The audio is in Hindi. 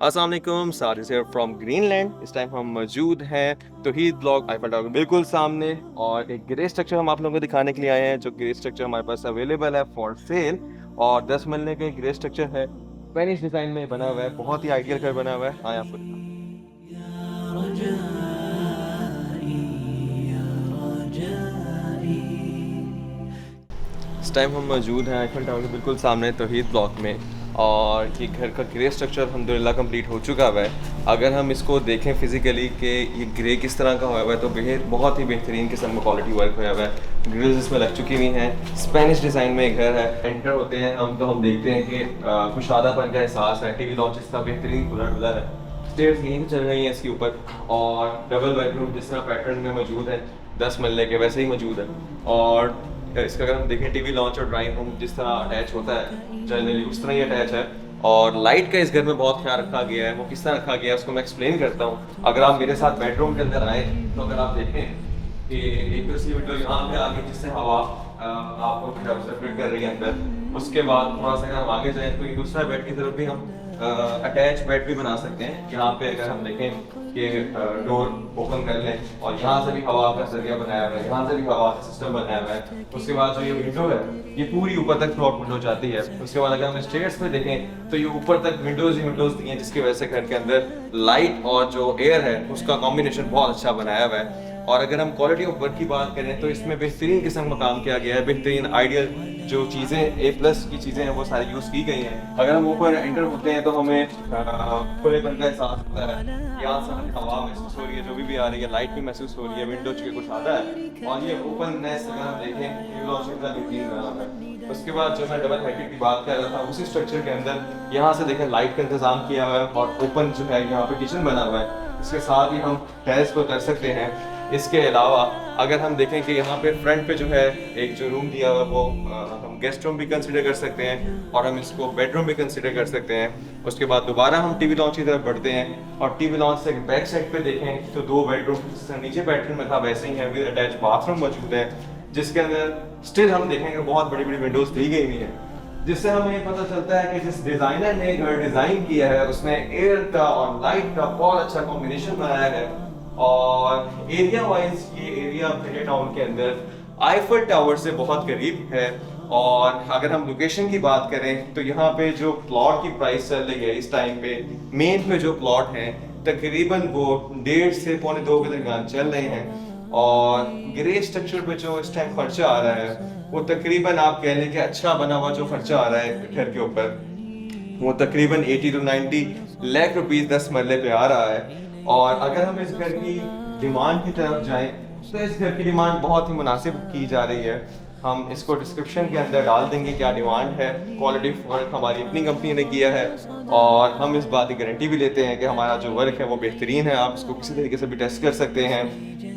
अस्सलाम वालेकुम, साजिद हियर फ्रॉम ग्रीनलैंड। इस टाइम हम मौजूद हैं तौहीद ब्लॉक आईफल टावर के बिल्कुल सामने और एक ग्रे स्ट्रक्चर हम आप लोगों को दिखाने के लिए आए हैं। जो ग्रे स्ट्रक्चर हमारे पास अवेलेबल है फॉर सेल और 10 मरले का ग्रे स्ट्रक्चर है। स्पेनिश डिज़ाइन में बना हुआ है, बहुत ही आइडियल घर बना हुआ है। हाँ, आपको दिखाऊं। इस टाइम हम मौजूद हैं आईफल टावर के बिल्कुल सामने तौहीद ब्लॉक में और ये घर का ग्रे स्ट्रक्चर अल्हम्दुलिल्लाह कंप्लीट हो चुका हुआ है। अगर हम इसको देखें फिजिकली कि ये ग्रे किस तरह का हुआ है तो बहुत ही बेहतरीन किस्म का क्वालिटी वर्क हुआ है। ग्रिल्स इसमें लग चुकी हुई हैं। स्पेनिश डिज़ाइन में घर है। एंटर होते हैं हम तो हम देखते हैं कि कुशादापन का एहसास है। टीवी लॉन्च इसका बेहतरीन खुला है। स्टेयर्स यहीं चल रही हैं इसके ऊपर और डबल बेडरूम जिस तरह पैटर्न में मौजूद है 10 मरले के वैसे ही मौजूद है। और इसका अगर हम देखें टीवी लॉन्च और ड्राइंग रूम जिस तरह अटैच होता है जनरली उस तरह ही अटैच है। और लाइट का इस घर में बहुत ख्याल रखा गया है। वो किस तरह रखा गया है उसको मैं एक्सप्लेन करता हूँ। अगर आप मेरे साथ बेडरूम के अंदर आए तो अगर आप देखें कि एक सी विंडो यहाँ पे आ गई जिससे हवा आपको सर्कुलेट कर रही है अंदर। उसके बाद थोड़ा सा अगर हम आगे जाएं तो ये दूसरा बेड की तरफ भी हम अटैच बेड भी बना सकते हैं। यहाँ पे अगर हम देखें कि डोर ओपन कर लें और यहाँ से भी हवा का जरिया बनाया हुआ है, यहाँ से भी हवा का सिस्टम बनाया हुआ है। उसके बाद जो ये विंडो है ये पूरी ऊपर तक फ्लोट विंडो जाती है। उसके बाद अगर हम स्टेयर्स पे देखें तो ये ऊपर तक विंडोज ही विंडोज दी हैं जिसकी वजह से घर के अंदर लाइट और जो एयर है उसका कॉम्बिनेशन बहुत अच्छा बनाया हुआ है। और अगर हम क्वालिटी ऑफ वर्क की बात करें तो इसमें बेहतरीन किस्म का काम किया गया है। बेहतरीन आइडियल जो चीज़ें A+ की चीज़ें हैं वो सारी यूज़ की गई हैं। अगर हम ऊपर एंटर होते हैं तो हमें खुलेपन का एहसास होता है। यहाँ से हमें हवा महसूस हो रही है, जो भी आ रही है, लाइट भी महसूस हो रही है, विंडो के कुछ आता है। और ये ओपननेस अगर हम देखें उसके बाद जो मैं डबल हेडेड की बात कर रहा था उसी स्ट्रक्चर के अंदर यहाँ से देखें लाइट का इंतजाम किया हुआ है और ओपन जो है यहाँ पे किचन बना हुआ है। इसके साथ ही हम टेरेस को कर सकते हैं। इसके अलावा अगर हम देखें कि यहाँ पे फ्रंट पे जो है एक जो रूम दिया हुआ है वो हम गेस्ट रूम भी कंसिडर कर सकते हैं और हम इसको बेडरूम भी कंसिडर कर सकते हैं। उसके बाद दोबारा हम टीवी लॉन्च की तरफ बढ़ते हैं और टीवी लॉन्च से बैक साइड पे देखें तो 2 बेडरूम नीचे बेडरूम में था वैसे ही है, विद अटैच बाथरूम मौजूद है जिसके अंदर स्टिल हम देखेंगे बहुत बड़ी बड़ी विंडोज दी गई हुई है। जिससे हमें ये पता चलता है कि जिस डिजाइनर ने घर डिजाइन किया है उसने एयर का और लाइट का बहुत अच्छा कॉम्बिनेशन बनाया है। और एरिया वाइज ये एरिया ब्रिटेन टाउन के अंदर आईफल टावर से बहुत करीब है। और अगर हम लोकेशन की बात करें तो यहाँ पे जो प्लॉट की प्राइस चल रही है इस टाइम पे मेन पे जो प्लॉट हैं तकरीबन वो 1.5 से पौने 2 के दरमियान चल रहे हैं। और ग्रे स्ट्रक्चर पे जो इस टाइम खर्चा आ रहा है वो तकरीबन आप कह लें कि अच्छा बना हुआ जो खर्चा आ रहा है घर के ऊपर वो तकरीबन 80 to 90 लाख रुपीस 10 मरले पे आ रहा है। और अगर हम इस घर की डिमांड की तरफ जाएं तो इस घर की डिमांड बहुत ही मुनासिब की जा रही है। हम इसको डिस्क्रिप्शन के अंदर डाल देंगे क्या डिमांड है। क्वालिटी वर्क हमारी अपनी कंपनी ने किया है और हम इस बात की गारंटी भी लेते हैं कि हमारा जो वर्क है वो बेहतरीन है। आप इसको किसी तरीके से भी टेस्ट कर सकते हैं।